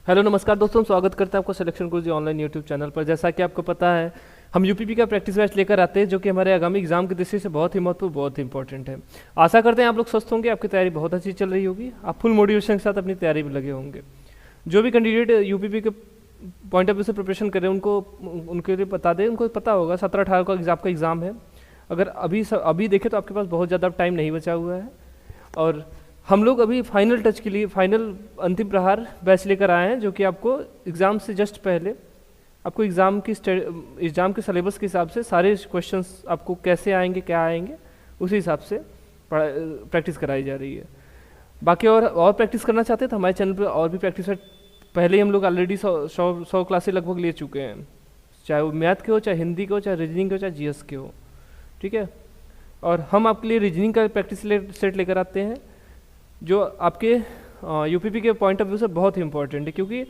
Hello नमस्कार दोस्तों, स्वागत करते हैं आपको सिलेक्शन गुरुजी ऑनलाइन यूट्यूब चैनल पर। जैसा कि आपको पता है, हम यूपीपी का प्रैक्टिस बैच लेकर आते हैं जो कि हमारे आगामी एग्जाम की दृष्टि से बहुत ही महत्वपूर्ण, बहुत ही इंपॉर्टेंट है। आशा करते हैं आप लोग स्वस्थ होंगे, आपकी तैयारी बहुत अच्छी चल रही होगी, आप फुल मोटिवेशन के साथ अपनी तैयारी में लगे होंगे। जो भी कैंडिडेट यूपीपी के पॉइंट ऑफ व्यू से प्रिपरेशन कर रहे हैं उनको उनके लिए बता दें, उनको पता होगा 17-18 को आपका एग्ज़ाम है। अगर अभी देखें तो आपके पास बहुत ज़्यादा टाइम नहीं बचा हुआ है। और हम लोग अभी फाइनल टच के लिए फाइनल अंतिम प्रहार बैच लेकर आए हैं जो कि आपको एग्ज़ाम से जस्ट पहले आपको एग्ज़ाम के सिलेबस के हिसाब से सारे क्वेश्चंस आपको कैसे आएंगे, क्या आएंगे, उसी हिसाब से प्रैक्टिस कराई जा रही है। बाकी और प्रैक्टिस करना चाहते हैं तो हमारे चैनल पर और भी प्रैक्टिस है। पहले हम लोग ऑलरेडी 100 क्लासेस लगभग ले चुके हैं, चाहे वो मैथ के हो, चाहे हिंदी के हो, चाहे रीजनिंग के हो, चाहे जीएस के हो। ठीक है। और हम आपके लिए रीजनिंग का प्रैक्टिस सेट लेकर आते हैं जो आपके यूपीपी के पॉइंट ऑफ व्यू से बहुत ही इंपॉर्टेंट है, क्योंकि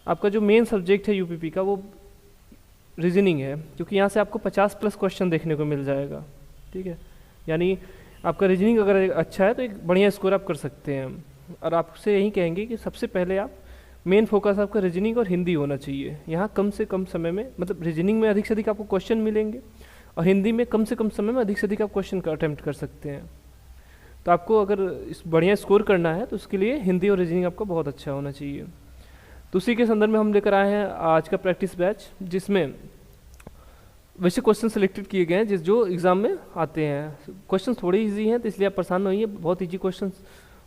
आपका जो मेन सब्जेक्ट है यूपीपी का वो रीजनिंग है, क्योंकि यहाँ से आपको 50+ क्वेश्चन देखने को मिल जाएगा। ठीक है। यानी आपका रीजनिंग अगर अच्छा है तो एक बढ़िया स्कोर आप कर सकते हैं। और आपसे यही कहेंगे कि सबसे पहले आप मेन फोकस आपका रीजनिंग और हिंदी होना चाहिए। यहाँ कम से कम समय में, मतलब रीजनिंग में अधिक से अधिक आपको क्वेश्चन मिलेंगे और हिंदी में कम से कम समय में अधिक से अधिक आप क्वेश्चन का अटेम्प्ट कर सकते हैं। तो आपको अगर इस बढ़िया स्कोर करना है तो उसके लिए हिंदी और रीजनिंग आपका बहुत अच्छा होना चाहिए। तो उसी के संदर्भ में हम लेकर आए हैं आज का प्रैक्टिस बैच, जिसमें वैसे क्वेश्चन सिलेक्टेड किए गए हैं जो एग्ज़ाम में आते हैं। क्वेश्चन थोड़े इजी हैं तो इसलिए आप परेशान नहीं होइए। बहुत इजी क्वेश्चन,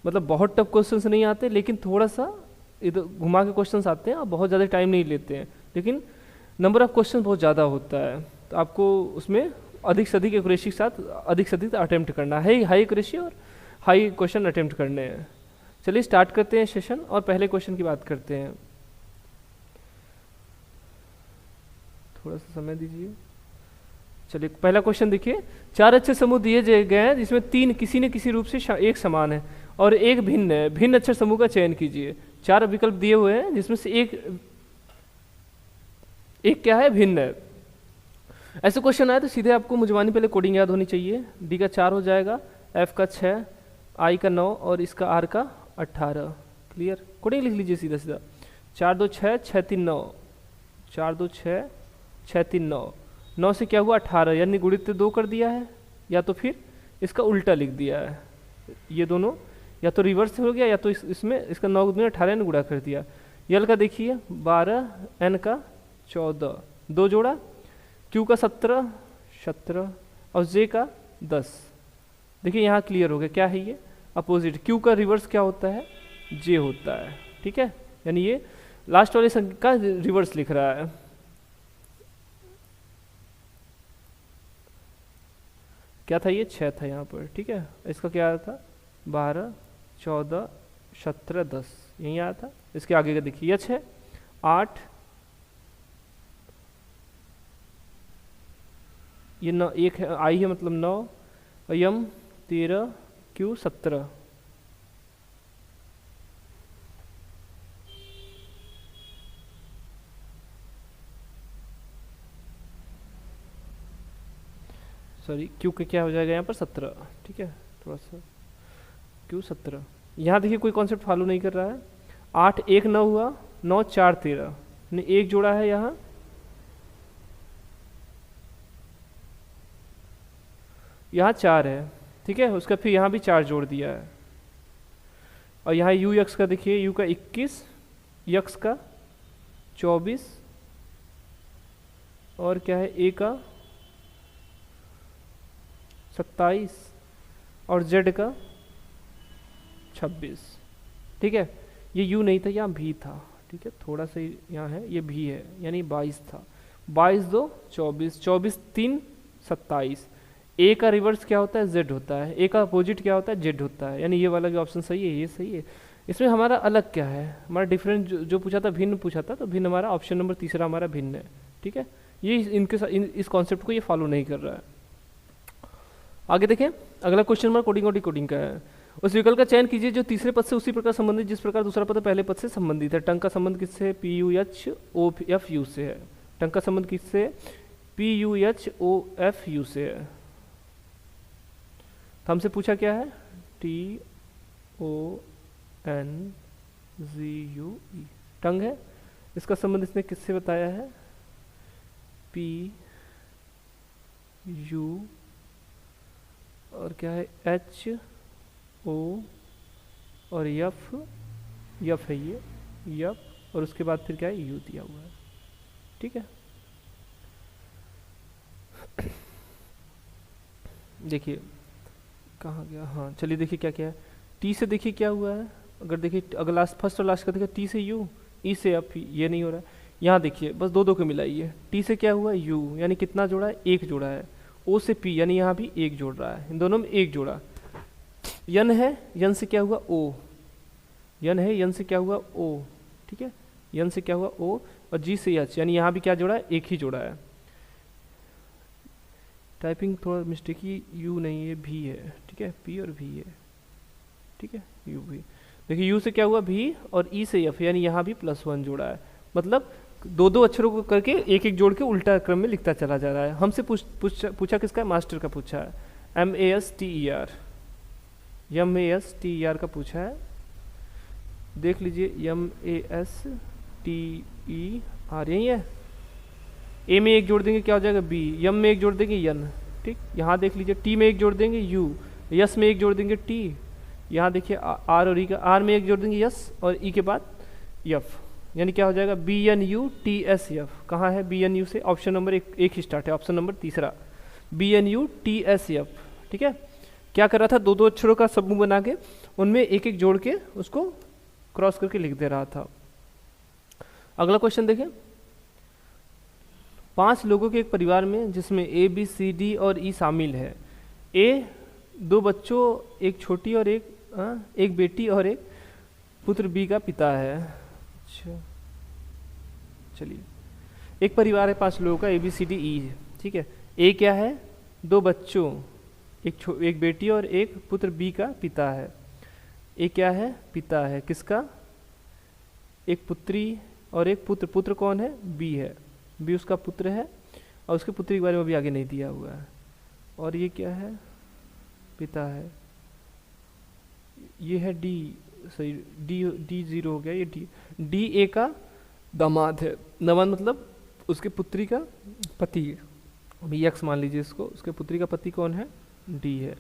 मतलब बहुत टफ क्वेश्चन नहीं आते, लेकिन थोड़ा सा इधर घुमा के क्वेश्चन आते हैं और बहुत ज़्यादा टाइम नहीं लेते हैं, लेकिन नंबर ऑफ क्वेश्चन बहुत ज़्यादा होता है। तो आपको उसमें अधिक से अधिक एक्यूरेसी के साथ अधिक से अधिक अटेम्प्ट करना है, हाई एक्यूरेसी और हाई क्वेश्चन अटेम्प्ट करने हैं। चलिए स्टार्ट करते हैं सेशन और पहले क्वेश्चन की बात करते हैं। थोड़ा सा समय दीजिए। चलिए पहला क्वेश्चन देखिए। 4 अच्छे समूह दिए गए हैं जिसमें 3 किसी न किसी रूप से एक समान है और एक भिन्न है। भिन्न अक्षर समूह का चयन कीजिए। 4 विकल्प दिए हुए हैं जिसमें से एक क्या है, भिन्न है। ऐसे क्वेश्चन आए तो सीधे आपको मुझवानी पहले कोडिंग याद होनी चाहिए। डी का 4 हो जाएगा, एफ का 6, आई का 9 और इसका आर का 18। क्लियर। कोडिंग लिख लीजिए सीधा सीधा। 4 2 6 6 3 9, 4 2 6 6 3 9, 9 से क्या हुआ 18, यानी गुणित 2 कर दिया है, या तो फिर इसका उल्टा लिख दिया है। ये दोनों या तो रिवर्स हो गया या तो इसमें इसका 9 गुना 18 ने गुणा कर दिया। यल का देखिए 12, एन का 14, 2 जोड़ा, क्यू का 17 और जे का 10। देखिए यहाँ क्लियर हो गया क्या है ये, अपोजिट। क्यू का रिवर्स क्या होता है, जे होता है। ठीक है। यानी ये लास्ट वाले संख्या का रिवर्स लिख रहा है। क्या था ये, 6 था यहाँ पर। ठीक है। इसका क्या था, 12 14 17 10, यही आया था। इसके आगे का देखिए, यच है 8, ये 9, एक है आई है मतलब 9, और यम 13, क्यू 17। सॉरी, क्यू के क्या हो जाएगा यहाँ पर 17। ठीक है। थोड़ा सा क्यू 17। यहाँ देखिए कोई कॉन्सेप्ट फॉलो नहीं कर रहा है। 8 1 9 हुआ, 9 4 13, ने एक जोड़ा है यहाँ, यहाँ 4 है। ठीक है। उसका फिर यहाँ भी 4 जोड़ दिया है। और यहाँ यू यक्स का देखिए, यू का 21, यक्स का 24 और क्या है ए का 27 और जेड का 26। ठीक है। ये यू नहीं था, यहाँ भी था। ठीक है। थोड़ा सा यहाँ है, ये भी है, यानी 22 था। 22 2 24, 24 3 27। ए का रिवर्स क्या होता है, जेड होता है। ए का अपोजिट क्या होता है, जेड होता है। यानी ये वाला भी ऑप्शन सही है, ये सही है। इसमें हमारा अलग क्या है, हमारा डिफरेंट जो पूछा था, भिन्न पूछा था, तो भिन्न हमारा ऑप्शन नंबर तीसरा हमारा भिन्न है। ठीक है। ये इस कॉन्सेप्ट को ये फॉलो नहीं कर रहा है। आगे देखें, अगला क्वेश्चन हमारा कोडिंग और डिकोडिंग का है। उस विकल्प का चयन कीजिए जो तीसरे पद से उसी प्रकार संबंधित जिस प्रकार दूसरा पद पहले पद से संबंधित है। टंग का संबंध किससे है, P U H O F U से है। टंग का संबंध किससे, P U H O F U से है। तो हमसे पूछा क्या है, T O N GUE tongue है। इसका संबंध इसने किससे बताया है? PU और क्या है HO और F है ये F और उसके बाद फिर क्या है U दिया हुआ है। ठीक है, देखिए कहाँ गया, हाँ चलिए देखिए क्या क्या है। T से देखिए क्या हुआ है, अगर देखिए अगर लास्ट फर्स्ट और लास्ट का देखिए T से U, E से F, ये नहीं हो रहा है। यहाँ देखिए बस दो को मिलाइए, T से क्या हुआ U यानी कितना जोड़ा है? एक जोड़ा है। O से P यानी यहाँ भी एक जोड़ रहा है, इन दोनों में एक जोड़ा। N है, N से क्या हुआ O, N है, N से क्या हुआ O, ठीक है, N से क्या हुआ O और G से H यानी यहाँ भी क्या जोड़ा है? एक ही जोड़ा है। टाइपिंग थोड़ा मिस्टेक ही, U नहीं है V है, ठीक है, P और V है, ठीक है, U V। देखिए U से क्या हुआ V और E से F यानी यहाँ भी +1 जोड़ा है। मतलब दो अक्षरों को करके एक एक जोड़ के उल्टा क्रम में लिखता चला जा रहा है। हमसे पूछा किसका? मास्टर का पूछा है, MASTER का पूछा है। देख लीजिए MASTER यही है। ए में एक जोड़ देंगे क्या हो जाएगा? B, यम में एक जोड़ देंगे यन, ठीक। यहाँ देख लीजिए टी में एक जोड़ देंगे U, यस में एक जोड़ देंगे T। यहाँ देखिए आर और ई का, आर में एक जोड़ देंगे यस और ई के बाद यफ, यानी क्या हो जाएगा? BNUTSF। कहाँ है BNU से? ऑप्शन नंबर एक ही स्टार्ट है, ऑप्शन नंबर तीसरा BNUTSF। ठीक है, क्या कर रहा था? दो अक्षरों का समूह बना के उनमें एक एक जोड़ के उसको क्रॉस करके लिख दे रहा था। अगला क्वेश्चन देखें, 5 लोगों के एक परिवार में जिसमें ABCD और E शामिल है। A 2 बच्चों, एक छोटी और एक बेटी और एक पुत्र B का पिता है। अच्छा चलिए, एक परिवार है 5 लोगों का, ABCDE, ठीक है। A क्या है? 2 बच्चों, एक बेटी और एक पुत्र B का पिता है। A क्या है? पिता है किसका? एक पुत्री और एक पुत्र। पुत्र कौन है? B है, B उसका पुत्र है और उसके पुत्री के बारे में अभी आगे नहीं दिया हुआ है। और ये क्या है? पिता है। ये है D, सही, D 0 हो गया, ये D A का दामाद है। दामाद मतलब उसके पुत्री का पति, अभी X मान लीजिए इसको। उसके पुत्री का पति कौन है? D है।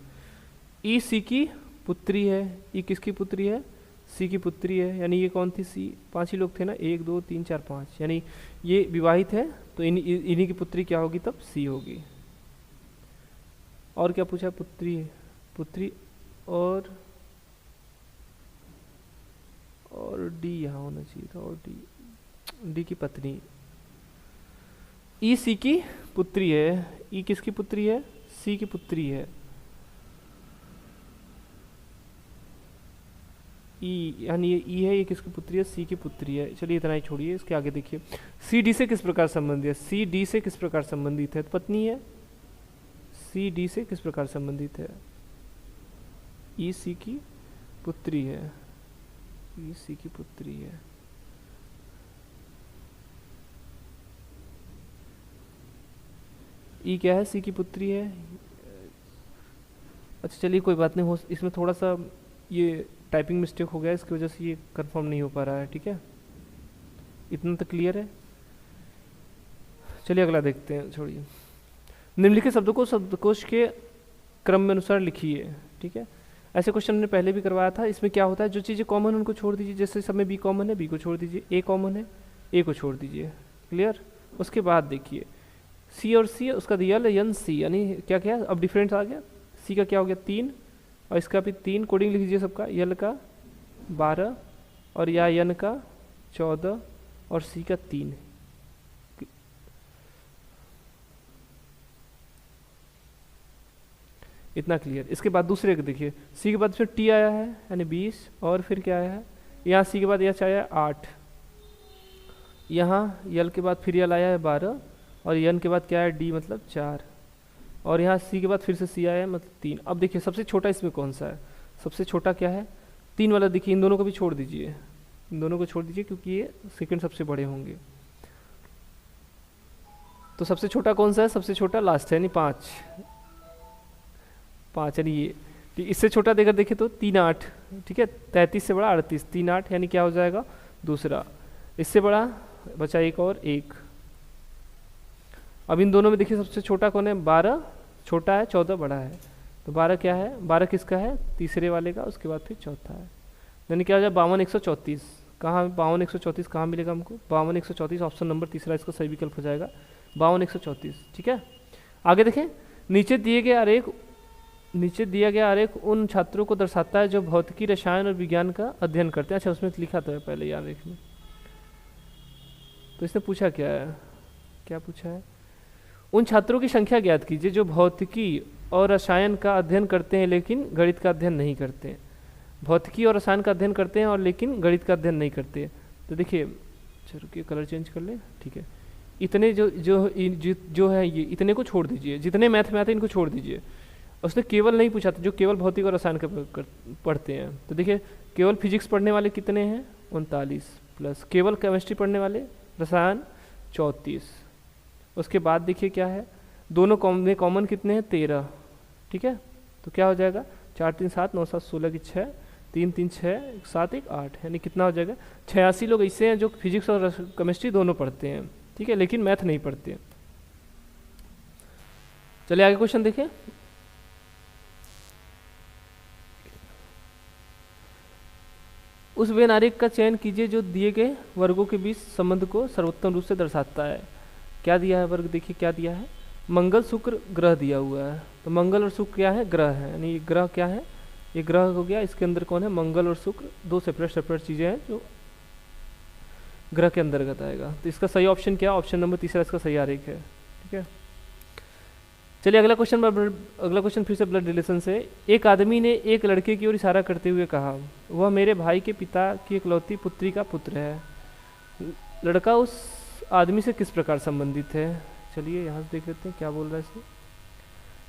E C की पुत्री है। E किसकी पुत्री है? C की पुत्री है, यानी ये कौन थी? C। 5 ही लोग थे ना, 1 2 3 4 5, यानी ये विवाहित है तो इन्हीं की पुत्री क्या होगी तब? C होगी। और क्या पूछा? पुत्री और D यहाँ होना चाहिए था, और D की पत्नी। E C की पुत्री है। E किसकी पुत्री है? C की पुत्री है। E यानी ये E है, ये किसकी पुत्री है? C की पुत्री है। चलिए इतना ही छोड़िए, इसके आगे देखिए। C D से किस प्रकार संबंधित है? C D से किस प्रकार संबंधित है? पत्नी है। C D से किस प्रकार संबंधित है? E C की पुत्री है। E C की पुत्री है। E क्या है? C की पुत्री है। अच्छा चलिए कोई बात नहीं, हो इसमें थोड़ा सा ये टाइपिंग मिस्टेक हो गया, इसकी वजह से ये कंफर्म नहीं हो पा रहा है, ठीक है। इतना तो क्लियर है। चलिए अगला देखते हैं, छोड़िए। निम्नलिखित शब्दों को शब्दकोश के क्रम में अनुसार लिखिए, ठीक है। ऐसे क्वेश्चन हमने पहले भी करवाया था। इसमें क्या होता है, जो चीज़ें कॉमन उनको छोड़ दीजिए। जैसे सब में B कॉमन है, B को छोड़ दीजिए। A कॉमन है, A को छोड़ दीजिए। क्लियर। उसके बाद देखिए C और C, उसका दिया N C, यानी क्या क्या अब डिफरेंस आ गया। C का क्या हो गया? 3 और इसका भी 3। कोडिंग लिख दीजिए सबका। L का 12 और या N का 14 और C का 3। इतना क्लियर। इसके बाद दूसरे को देखिए, C के बाद फिर T आया है यानी 20, और फिर क्या आया है यहाँ C के बाद H आया है 8, यहाँ L के बाद फिर L आया है 12 और N के बाद क्या है? D मतलब 4, और यहाँ C के बाद फिर से C आया है मतलब 3। अब देखिए सबसे छोटा इसमें कौन सा है? सबसे छोटा क्या है? 3 वाला। देखिए इन दोनों को भी छोड़ दीजिए, इन दोनों को छोड़ दीजिए क्योंकि ये सेकंड सबसे बड़े होंगे। तो सबसे छोटा कौन सा है? सबसे छोटा लास्ट है, यानी 5 यानी ये ठीक, इससे छोटा देकर देखें तो 3 8, ठीक है, 33 से बड़ा 38, 3 8 यानी क्या हो जाएगा दूसरा। इससे बड़ा बचा एक और एक। अब इन दोनों में देखिए सबसे छोटा कौन है, 12 छोटा है, 14 बड़ा है। तो 12 क्या है, 12 किसका है, तीसरे वाले का, उसके बाद फिर चौथा है। यानी क्या हो जाए 52 134, कहाँ 52 134 कहाँ मिलेगा हमको, 52 134 ऑप्शन नंबर तीसरा इसका सही विकल्प हो जाएगा, 52 134। ठीक है, आगे देखें, नीचे दिया गया आरेख उन छात्रों को दर्शाता है जो भौतिकी, रसायन और विज्ञान का अध्ययन करते हैं। अच्छा, उसमें लिखा तो है पहले ये आरेख में, तो इसने पूछा क्या है, क्या पूछा है, उन छात्रों की संख्या ज्ञात कीजिए जो भौतिकी और रसायन का अध्ययन करते हैं लेकिन गणित का अध्ययन नहीं करते हैं। भौतिकी और रसायन का अध्ययन करते हैं और लेकिन गणित का अध्ययन नहीं करते। तो देखिए, चलो कलर चेंज कर ले, ठीक है, इतने जो है ये इतने को छोड़ दीजिए, जितने मैथ में आते हैं इनको छोड़ दीजिए। उसने केवल नहीं पूछा था जो केवल भौतिक और रसायन का पढ़ते हैं। तो देखिए, केवल फिजिक्स पढ़ने वाले कितने हैं, 39, प्लस केवल केमिस्ट्री पढ़ने वाले रसायन 34। उसके बाद देखिए क्या है, दोनों में कॉमन कितने हैं, 13। ठीक है, तो क्या हो जाएगा, 4 3 7 9 7 16 की 6, 3 3 6 7 1 8, यानी कितना हो जाएगा 86 लोग ऐसे हैं जो फिजिक्स और केमिस्ट्री दोनों पढ़ते हैं। ठीक है, लेकिन मैथ नहीं पढ़ते। चलिए आगे क्वेश्चन देखें। उस वेन आरेख का चयन कीजिए जो दिए गए वर्गों के बीच संबंध को सर्वोत्तम रूप से दर्शाता है। क्या दिया है वर्ग, देखिए क्या दिया है, मंगल शुक्र ग्रह दिया हुआ है। तो मंगल और शुक्र क्या है, ग्रह है, यानी ये ग्रह क्या है, ये ग्रह हो गया। इसके अंदर कौन है, मंगल और शुक्र, दो सेपरेट चीज़ें हैं जो ग्रह के अंतर्गत आएगा। तो इसका सही ऑप्शन क्या है, ऑप्शन नंबर तीसरा इसका सही आरेख है। ठीक है, चलिए अगला क्वेश्चन फिर से ब्लड रिलेशन से। एक आदमी ने एक लड़के की ओर इशारा करते हुए कहा, वह मेरे भाई के पिता की इकलौती पुत्री का पुत्र है। लड़का उस आदमी से किस प्रकार संबंधित है। चलिए यहाँ से देख लेते हैं क्या बोल रहा है इसमें।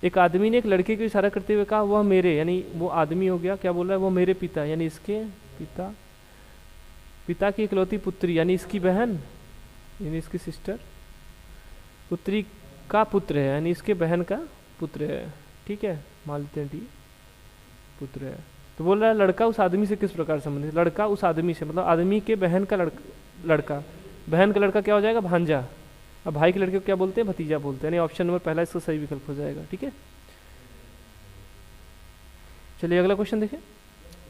एक आदमी ने एक लड़के को इशारा करते हुए कहा, वह मेरे, यानी वो आदमी हो गया, क्या बोल रहा है, वो मेरे पिता, यानी इसके पिता की इकलौती पुत्री, यानी इसकी बहन, यानी इसकी सिस्टर, पुत्री का पुत्र है, यानी इसके बहन का पुत्र है। ठीक है, मान लेते हैं डी, पुत्र है। तो बोल रहा है लड़का उस आदमी से किस प्रकार संबंधित। लड़का उस आदमी से, मतलब आदमी के बहन का लड़का, बहन का लड़का क्या हो जाएगा, भांजा। अब भाई के लड़के को क्या बोलते हैं, भतीजा बोलते हैं, यानी ऑप्शन नंबर पहला इसका सही विकल्प हो जाएगा। ठीक है, चलिए अगला क्वेश्चन देखें।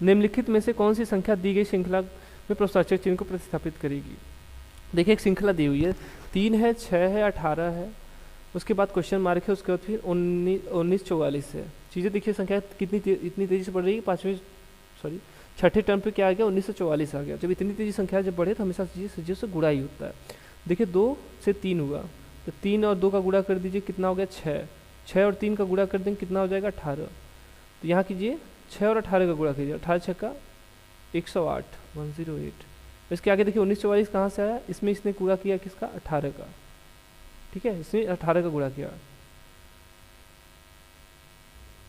निम्नलिखित में से कौन सी संख्या दी गई श्रृंखला में प्रश्नवाचक चिन्ह को प्रतिस्थापित करेगी। देखिए एक श्रृंखला दी हुई है, 3 है, 6 है, 18 है, उसके बाद क्वेश्चन मार्क है, उसके बाद फिर 19 44 है। चीज़ें देखिए, संख्या इतनी तेज़ी से बढ़ रही है, छठे टर्म पे क्या आ गया, 1944 आ गया। जब इतनी तेज़ी संख्या जब बढ़े तो हमेशा चीज़ों से गुणा ही होता है। देखिए 2 से 3 हुआ, तो 3 और 2 का गुणा कर दीजिए, कितना हो गया 6, 6 और 3 का गुणा कर देंगे कितना हो जाएगा 18। तो यहाँ कीजिए 6 और 18 का गुणा कीजिए, 18 6 का 108, 108। इसके आगे देखिए 1944 कहाँ से आया, इसमें इसने गुणा किया किसका, 18 का। ठीक है, इसमें 18 का गुणा किया,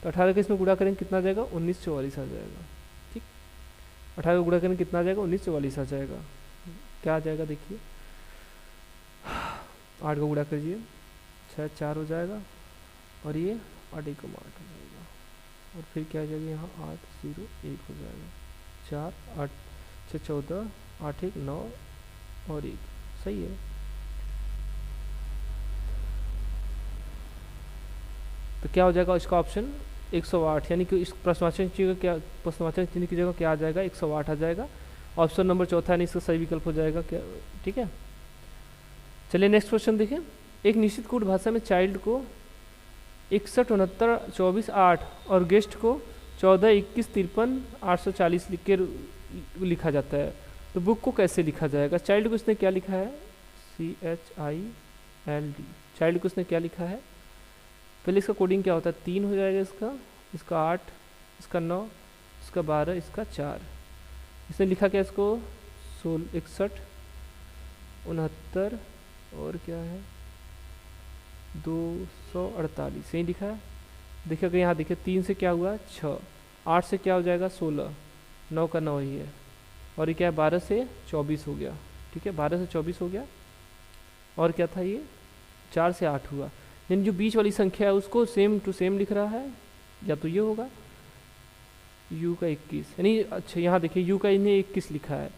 तो 18 का इसमें गुणा करेंगे कितना आ जाएगा, 1944 आ जाएगा। ठीक, 18 का गुणा करेंगे कितना आ जाएगा, 1944 आ जाएगा। क्या आ जाएगा देखिए, 8 का गुणा करिए, 6 4 हो जाएगा, और ये 8 1 8 हो जाएगा, और फिर क्या आ जाएगा यहाँ 8 0 1 हो जाएगा, 4 8 6 14 8 1 9 और 1, सही है। तो क्या हो जाएगा इसका ऑप्शन 108, यानी कि इस प्रश्नवाचक चिन्ह की जगह क्या आ जाएगा, 108 आ जाएगा। ऑप्शन नंबर चौथा यानी इसका सही विकल्प हो जाएगा क्या। ठीक है, चलिए नेक्स्ट क्वेश्चन देखिए। एक निश्चित कूट भाषा में चाइल्ड को 61 69 24 8 और गेस्ट को 14 21 53 840 लिख के लिखा जाता है। तो बुक को कैसे लिखा जाएगा। चाइल्ड को इसने क्या लिखा है, CHILD, चाइल्ड को इसने क्या लिखा है। पहले इसका कोडिंग क्या होता है, 3 हो जाएगा, इसका 8, इसका 9, इसका 12, इसका 4। इसने लिखा क्या इसको 61 69 और क्या है 248, यही लिखा है। देखिए अगर यहाँ देखिए 3 से क्या हुआ 6, 8 से क्या हो जाएगा 16, 9 का 9 ही है, और ये क्या है 12 से 24 हो गया। ठीक है, 12 से 24 हो गया, और क्या था ये 4 से 8 हुआ। यानी जो बीच वाली संख्या है उसको सेम टू सेम लिख रहा है, या तो ये होगा यू का 21, यानी अच्छा यहाँ देखिए यू का इन्हें 21 लिखा है,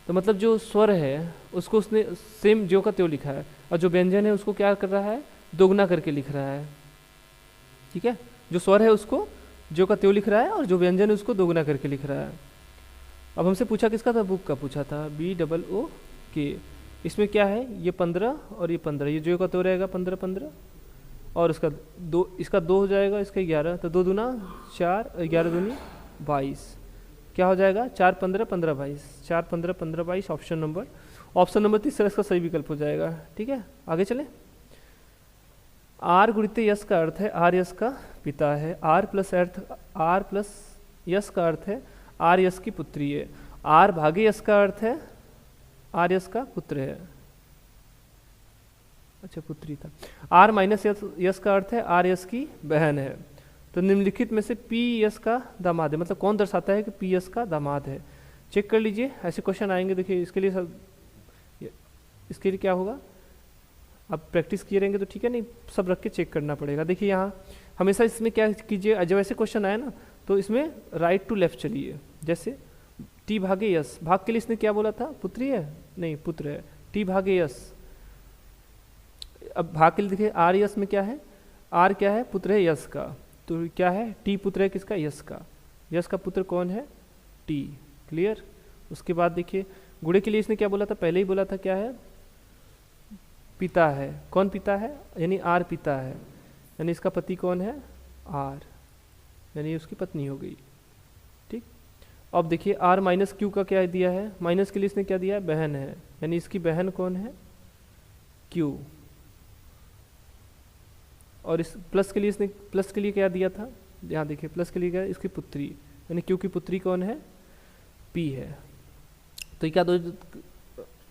तो मतलब जो स्वर है उसको उसने सेम ज्यों का त्यों लिखा है, और जो व्यंजन है उसको क्या कर रहा है, दोगुना करके लिख रहा है। ठीक है, जो स्वर है उसको ज्यों का त्यों लिख रहा है और जो व्यंजन है उसको दोगुना करके लिख रहा है। अब हमसे पूछा किसका था, बुक का पूछा था, BOOK। इसमें क्या है, ये 15 और ये 15, ये ज्यों का त्यों रहेगा 15 15, और इसका 2, इसका 2 हो जाएगा, इसका 11, तो 2 दूना 4, 11 दूनी 22, क्या हो जाएगा 4 15 15 22, 4 15 15 22, ऑप्शन नंबर तीसरा इसका सही विकल्प हो जाएगा। ठीक है, आगे चले। आर गुणित यश का अर्थ है आर यश का पिता है, आर प्लस यश का अर्थ है आर यश की पुत्री है, आर भागे यश का अर्थ है आर यश का पुत्र है, अच्छा पुत्री था, आर माइनस यश का अर्थ है आर यश की बहन है। तो निम्नलिखित में से पी यश का दामाद है, मतलब कौन दर्शाता है कि पी यश का दामाद है, चेक कर लीजिए, ऐसे क्वेश्चन आएंगे। देखिए इसके लिए क्या होगा, आप प्रैक्टिस किए रहेंगे तो ठीक है, नहीं सब रख के चेक करना पड़ेगा। देखिए यहाँ हमेशा इसमें क्या कीजिए, जब ऐसे क्वेश्चन आए ना तो इसमें राइट टू लेफ्ट चलिए। जैसे टी भागे यश, भाग के लिए इसने क्या बोला था, पुत्री है, नहीं पुत्र है, टी भागे यश। अब भाग के लिए देखिए आर यश में क्या है, आर क्या है, पुत्र है यश का, तो क्या है टी पुत्र है किसका, यश का, यश का पुत्र कौन है, टी। क्लियर। उसके बाद देखिए गुणे के लिए इसने क्या बोला था, पहले ही बोला था क्या है, पिता है, कौन पिता है, यानी आर पिता है, यानी इसका पति कौन है, आर, यानी उसकी पत्नी हो गई। ठीक। अब देखिए आर माइनस क्यू का क्या दिया है, माइनस के लिए इसने क्या दिया है, बहन है, यानी इसकी बहन कौन है, क्यू। और इस प्लस के लिए इसने प्लस के लिए क्या दिया था, यहाँ देखिए प्लस के लिए क्या है, इसकी पुत्री, यानी क्यू की पुत्री कौन है, पी है। तो ये क्या दो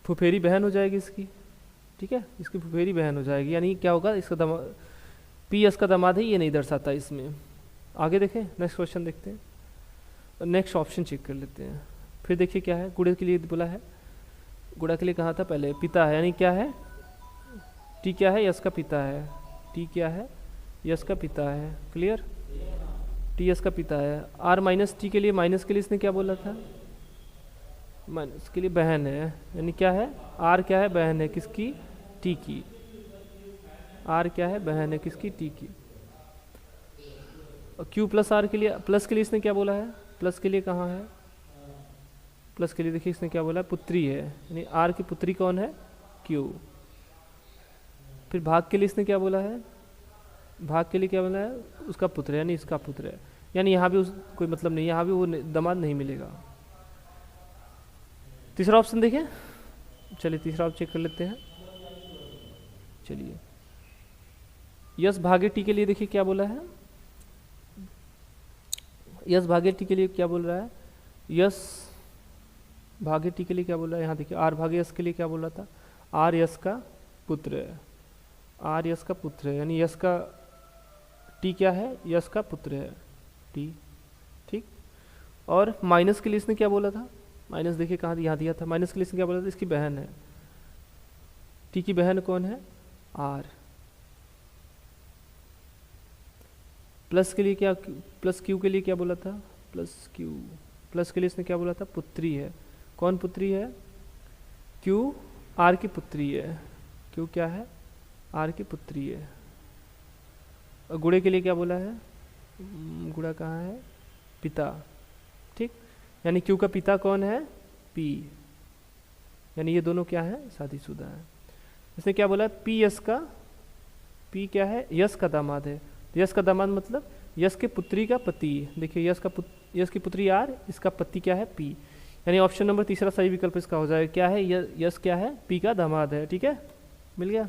फुफेरी बहन हो जाएगी इसकी। ठीक है, इसकी फुफेरी बहन हो जाएगी, यानी क्या होगा, इसका दामाद पी एस का दामाद है, ये नहीं दर्शाता इसमें। आगे देखें, नेक्स्ट क्वेश्चन देखते हैं, नेक्स्ट ऑप्शन चेक कर लेते हैं। फिर देखिए क्या है, गुड़े के लिए बोला है, गुड़ा के लिए कहा था पहले पिता है, यानी क्या है, टी क्या है, यश का पिता है, टी क्या है, यश का पिता है। क्लियर, टी यश का पिता है। आर माइनस टी के लिए, माइनस के लिए इसने क्या बोला था, माइनस के लिए बहन है, यानी क्या है, आर क्या है, बहन है किसकी, टी की, आर क्या है, बहन है किसकी, टी की। और क्यू प्लस आर के लिए, प्लस के लिए इसने क्या बोला है, प्लस के लिए कहाँ है, प्लस के लिए देखिए इसने क्या बोला है, पुत्री है, यानी आर की पुत्री कौन है, क्यू। फिर भाग के लिए इसने क्या बोला है, भाग के लिए क्या बोला है, उसका पुत्र है, यानी इसका पुत्र है, यानी यहाँ भी उस कोई मतलब नहीं, यहाँ भी वो दामाद नहीं मिलेगा। तीसरा ऑप्शन देखें, चलिए तीसरा ऑप्शन चेक कर लेते हैं। चलिए यस भागे टी के लिए देखिए क्या बोला है, यस भागे टी के लिए क्या बोल रहा है, यस भागे टी के लिए क्या बोल रहा है, यहाँ देखिए आर भागे यस के लिए क्या बोल रहा था, आर यस का पुत्र है, आर यस का पुत्र है, यानी यस का टी क्या है, यस का पुत्र है, टी। ठीक। और माइनस के लिए इसने क्या बोला था, माइनस देखिए कहाँ यहाँ दिया था, माइनस के लिए इसने क्या बोला था, इसकी बहन है, टी की बहन कौन है, आर। प्लस के लिए क्या, प्लस क्यू के लिए क्या बोला था, प्लस क्यू, प्लस के लिए इसने क्या बोला था, पुत्री है, कौन पुत्री है, क्यू आर की पुत्री है, क्यू क्या है, आर की पुत्री है। और गुड़े के लिए क्या बोला है, गुड़ा कहाँ है, पिता। ठीक, यानी क्यू का पिता कौन है, पी, यानी ये दोनों क्या है, शादीशुदा है। इसने क्या बोला, पी यस का, पी क्या है, यस का दामाद है, तो यस का दामाद मतलब यस के पुत्री का पति। देखिए यस का यस की पुत्री आर, इसका पति क्या है, पी, यानी ऑप्शन नंबर तीसरा सही विकल्प इसका हो जाएगा, क्या है, यस क्या है, पी का दामाद है। ठीक है, मिल गया।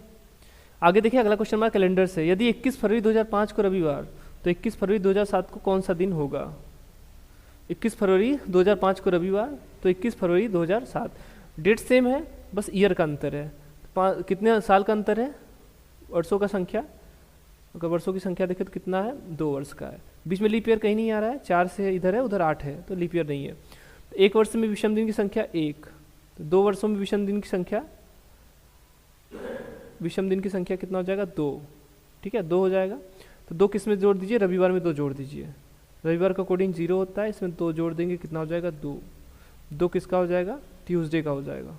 आगे देखिए अगला क्वेश्चन हमारा कैलेंडर से, यदि 21 फरवरी 2005 को रविवार, तो 21 फरवरी 2007 को कौन सा दिन होगा। 21 फरवरी 2005 को रविवार, तो 21 फरवरी 2007, डेट सेम है, बस ईयर का अंतर है। कितने साल का अंतर है, वर्षों का संख्या, अगर वर्षों की संख्या देखें तो कितना है, 2 वर्ष का है। बीच में लीप ईयर कहीं नहीं आ रहा है, 4 से इधर है उधर 8 है, तो लीप ईयर नहीं है। एक वर्ष में विषम दिन की संख्या 1, तो 2 वर्षों में विषम दिन की संख्या, विषम दिन की संख्या कितना हो जाएगा, 2। ठीक है, 2 हो जाएगा, तो 2 किस में जोड़ दीजिए, रविवार में 2 जोड़ दीजिए, रविवार का कोडिंग 0 होता है, इसमें 2 जोड़ देंगे कितना हो जाएगा 2। 2 किसका हो जाएगा, ट्यूसडे का हो जाएगा,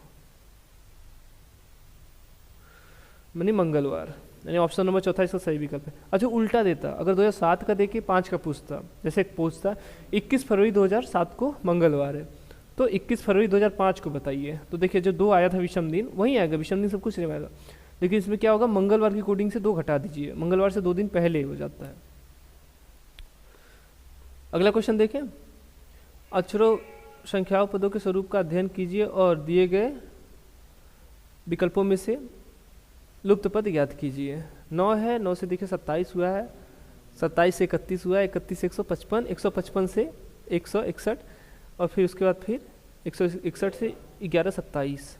यानी मंगलवार, यानी ऑप्शन नंबर चौथा इसका सही विकल्प है। अच्छा उल्टा देता, अगर 2007 का देके 5 का पूछता, जैसे एक पूछता 21 फरवरी 2007 को मंगलवार है, तो 21 फरवरी 2005 को बताइए, तो देखिए जो 2 आया था विषम दिन वही आएगा, विषम दिन सब कुछ नहीं आएगा, लेकिन इसमें क्या होगा, मंगलवार की कोडिंग से 2 घटा दीजिए, मंगलवार से 2 दिन पहले हो जाता है। अगला क्वेश्चन देखें, अक्षरों संख्याओं पदों के स्वरूप का अध्ययन कीजिए और दिए गए विकल्पों में से लुप्त पद ज्ञात कीजिए। 9 है, 9 से देखिए 27 हुआ है, 27 से 31 हुआ है, 31 से 155, 155 से 161 और फिर उसके बाद फिर 161 से 1127।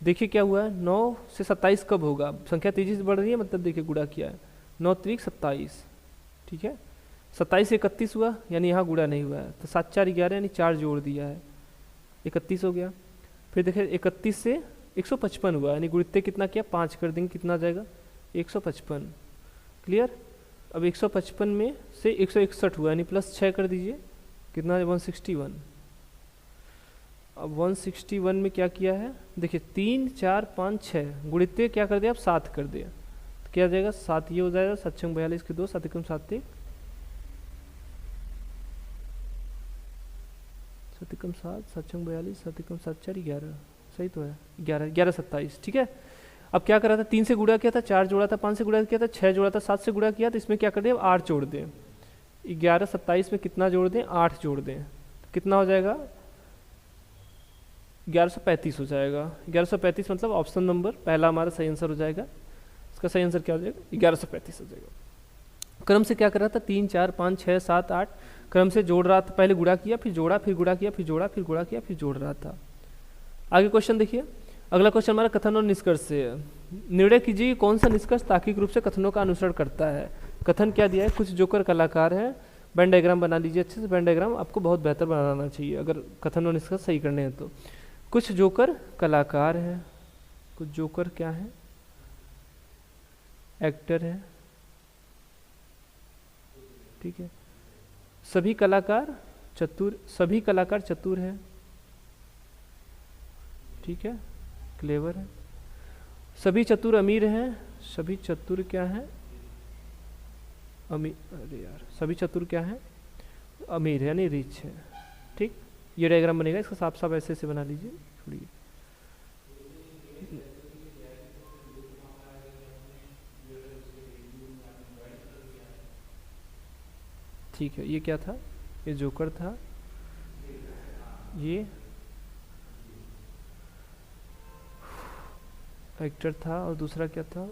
देखिए क्या हुआ है, 9 से 27 कब होगा, संख्या तेजी से बढ़ रही है, मतलब देखिए गुणा किया है, 9 त्रिक 27, ठीक है। 27 से 31 हुआ, यानी यहाँ गुणा नहीं हुआ है, तो 7 4 11 यानी 4 जोड़ दिया है, 31 हो गया। फिर देखिए 31 से 155 हुआ, यानी गुणित कितना किया, 5 कर देंगे, कितना आ जाएगा 155, क्लियर। अब 155 में से 161 हुआ, यानी प्लस 6 कर दीजिए, कितना 161। अब 161 में क्या किया है, देखिए 3 4 5 6 गुणित क्या कर दिया, अब 7 कर दिया, तो क्या आ जाएगा 7, ये हो जाएगा 7 6 42 के 2, 7 एकम 7 1, 7 एकम 7, 7 6 42, 7 एकम 7 4 11, सही तो है, 11 11 27, ठीक है। अब क्या करा था, 3 से गुणा किया था, 4 जोड़ा था, 5 से गुणा किया था, 6 जोड़ा था, 7 से गुणा किया, तो इसमें क्या कर दें, 8 जोड़ दें, 11 27 में कितना जोड़ दें, 8 जोड़ दें, तो कितना हो जाएगा 1135 हो जाएगा। 1135 मतलब ऑप्शन नंबर पहला हमारा सही आंसर हो जाएगा, इसका सही आंसर क्या हो जाएगा, 1135 हो जाएगा। क्रम से क्या कर रहा था, 3 4 5 6 7 8 क्रम से जोड़ रहा था, पहले गुणा किया, फिर जोड़ा, फिर गुणा किया, फिर जोड़ा, फिर गुणा किया, फिर जोड़ रहा था। आगे क्वेश्चन देखिए, अगला क्वेश्चन हमारा कथन और निष्कर्ष से है। निर्णय कीजिए कि कौन सा निष्कर्ष तार्किक रूप से कथनों का अनुसरण करता है। कथन क्या दिया है, कुछ जोकर कलाकार हैं, वेन डायग्राम बना लीजिए अच्छे से, वेन डायग्राम आपको बहुत बेहतर बनाना चाहिए अगर कथन और निष्कर्ष सही करने हैं तो। कुछ जोकर कलाकार हैं, कुछ जोकर क्या है, एक्टर है, ठीक है। सभी कलाकार चतुर हैं, ठीक है, क्लेवर है। सभी चतुर अमीर हैं, सभी चतुर क्या है, अमीर, अरे यार सभी चतुर क्या है, अमीर है, यानी रिच है, ठीक। ये डायग्राम बनेगा, इसका साफ साफ ऐसे से बना लीजिए, छोड़िए। ठीक है, ये क्या था, ये जोकर था, ये एक्टर था, और दूसरा क्या था,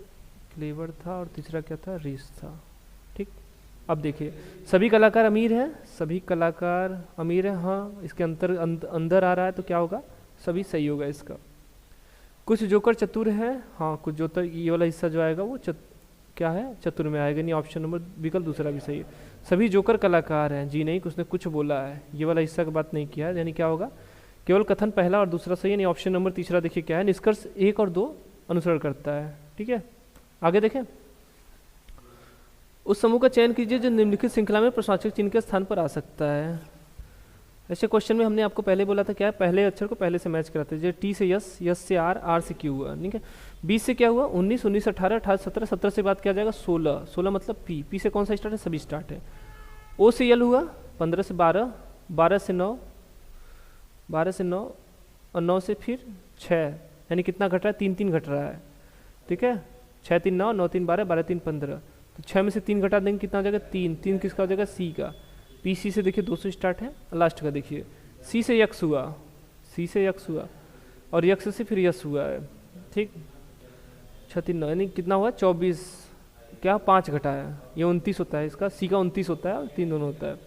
क्लेवर था, और तीसरा क्या था, रिच था, ठीक। अब देखिए सभी कलाकार अमीर हैं, सभी कलाकार अमीर हैं, हाँ इसके अंदर आ रहा है तो क्या होगा, सभी सही होगा इसका। कुछ जोकर चतुर हैं, हाँ कुछ जोकर, ये वाला हिस्सा जो आएगा वो क्या है, चतुर में आएगा, नहीं ऑप्शन नंबर विकल्प दूसरा भी सही है। सभी जोकर कलाकार हैं, जी नहीं, उसने कुछ बोला है, ये वाला हिस्सा की बात नहीं किया है, यानी क्या होगा, केवल कथन पहला और दूसरा सही है, यानी ऑप्शन नंबर तीसरा देखिए क्या है, निष्कर्ष 1 और 2 अनुसरण करता है, ठीक है। आगे देखें, उस समूह का चयन कीजिए जो निम्नलिखित श्रृंखला में प्रश्नवाचक चिन्ह के स्थान पर आ सकता है। ऐसे क्वेश्चन में हमने आपको पहले बोला था क्या है, पहले अक्षर को पहले से मैच कराते हैं, जैसे टी से यस, यस से आर, आर से क्यू हुआ, ठीक है। 20 से क्या हुआ, 19, 19 से 18, 18 से 17, 17 से बात किया जाएगा 16, 16 मतलब पी, पी से कौन सा स्टार्ट है, सभी स्टार्ट है। ओ से यल हुआ, 15 से 12, 12 से 9, 12 से 9 और 9 से फिर 6, यानी कितना घट रहा है, 3 3 घट रहा है, ठीक है। 6 3 9, 9 3 12, 12 3 15, तो 6 में से 3 घटा देंगे कितना हो जाएगा, 3, 3 किसका हो जाएगा, सी का। पी सी से देखिए 2 से स्टार्ट है, लास्ट का देखिए सी से यक्स हुआ, सी से यक्स हुआ और यक्स से फिर यस हुआ है, ठीक। 6 3 9 यानी कितना हुआ, 24, क्या 5 घटाया, ये 29 होता है इसका, सी का 29 होता है और 3 दोनों होता है,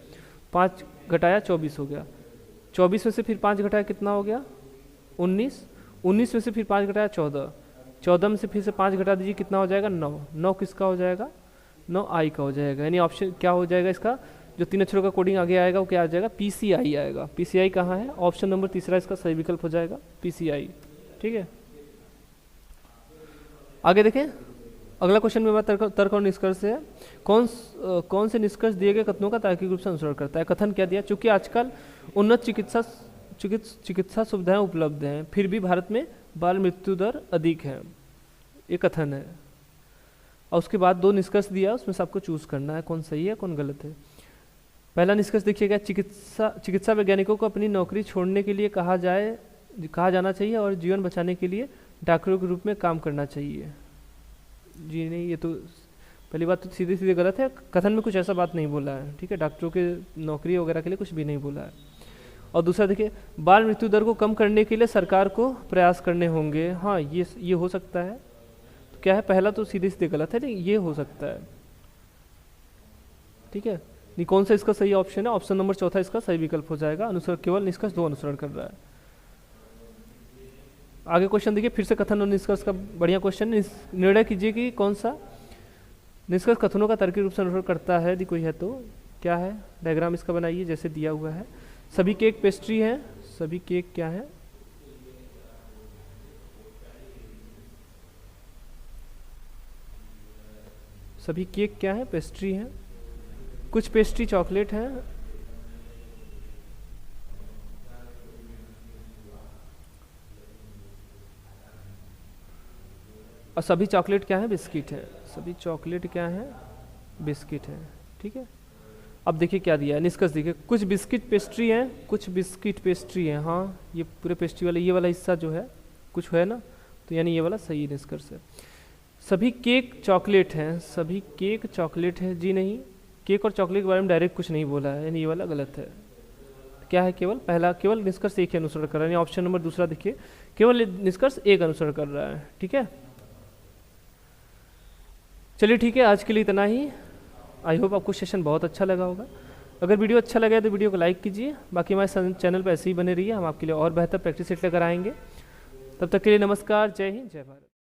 5 घटाया 24 हो गया, 24 में से फिर 5 घटाया कितना हो गया, 19, 19 में से फिर 5 घटाया 14, 14 में से फिर से 5 घटा दीजिए कितना हो जाएगा, 9, 9 किसका हो जाएगा, 9 आई का हो जाएगा, यानी ऑप्शन क्या हो जाएगा इसका, जो 3 अक्षरों का कोडिंग आगे आएगा वो क्या आ जाएगा, PCI आएगा। PCI कहाँ है, ऑप्शन नंबर तीसरा इसका सही विकल्प हो जाएगा, PCI, ठीक है। आगे देखें, अगला क्वेश्चन में तर्क और निष्कर्ष है। कौन से निष्कर्ष दिए गए कथनों का तार्किक रूप से अनुसरण करता है। कथन क्या दिया, चूंकि आजकल उन्नत चिकित्सा सुविधाएं उपलब्ध हैं, फिर भी भारत में बाल मृत्यु दर अधिक है। ये कथन है। और उसके बाद 2 निष्कर्ष दिया, उसमें से आपको चूज करना है कौन सही है कौन गलत है। पहला निष्कर्ष देखिएगा, चिकित्सा वैज्ञानिकों को अपनी नौकरी छोड़ने के लिए कहा जाना चाहिए और जीवन बचाने के लिए डॉक्टरों के रूप में काम करना चाहिए। जी नहीं, ये तो पहली बात तो सीधे सीधे गलत है। कथन में कुछ ऐसा बात नहीं बोला है, ठीक है, डॉक्टरों के नौकरी वगैरह के लिए कुछ भी नहीं बोला है। और दूसरा देखिए, बाल मृत्यु दर को कम करने के लिए सरकार को प्रयास करने होंगे। हाँ, ये हो सकता है। तो क्या है, पहला तो सीधे सीधे गलत है, लेकिन ये हो सकता है, ठीक है। नहीं, कौन सा इसका सही ऑप्शन है, ऑप्शन नंबर चौथा इसका सही विकल्प हो जाएगा। अनुसरण केवल निष्कर्ष 2 अनुसरण कर रहा है। आगे क्वेश्चन देखिए, फिर से कथन और निष्कर्ष का बढ़िया क्वेश्चन। निर्णय कीजिए कि कौन सा निष्कर्ष कथनों का तार्किक रूप से अनुसरण करता है। यदि कोई है तो क्या है, डायग्राम इसका बनाइए जैसे दिया हुआ है। सभी केक पेस्ट्री हैं, सभी केक क्या है, सभी केक क्या है, पेस्ट्री है। कुछ पेस्ट्री चॉकलेट है, और सभी चॉकलेट क्या है, बिस्किट है। सभी चॉकलेट क्या है, बिस्किट है, ठीक है। अब देखिए क्या दिया है, निष्कर्ष देखिए, कुछ बिस्किट पेस्ट्री हैं, कुछ बिस्किट पेस्ट्री हैं। हाँ, ये पूरे पेस्ट्री वाला ये वाला हिस्सा जो है कुछ है ना, तो यानी ये वाला सही निष्कर्ष है। सभी केक चॉकलेट हैं, सभी केक चॉकलेट है। जी नहीं, केक और चॉकलेट के बारे में डायरेक्ट कुछ नहीं बोला है, यानी ये वाला गलत है। क्या है, केवल निष्कर्ष 1 अनुसरण कर रहा है। ऑप्शन नंबर दूसरा देखिए, केवल निष्कर्ष 1 अनुसरण कर रहा है, ठीक है। चलिए ठीक है, आज के लिए इतना ही। आई होप आपको सेशन बहुत अच्छा लगा होगा। अगर वीडियो अच्छा लगा तो वीडियो को लाइक कीजिए। बाकी हमारे चैनल पर ऐसे ही बने रहिए, हम आपके लिए और बेहतर प्रैक्टिस सेट लेकर आएंगे। तब तक के लिए नमस्कार, जय हिंद, जय भारत।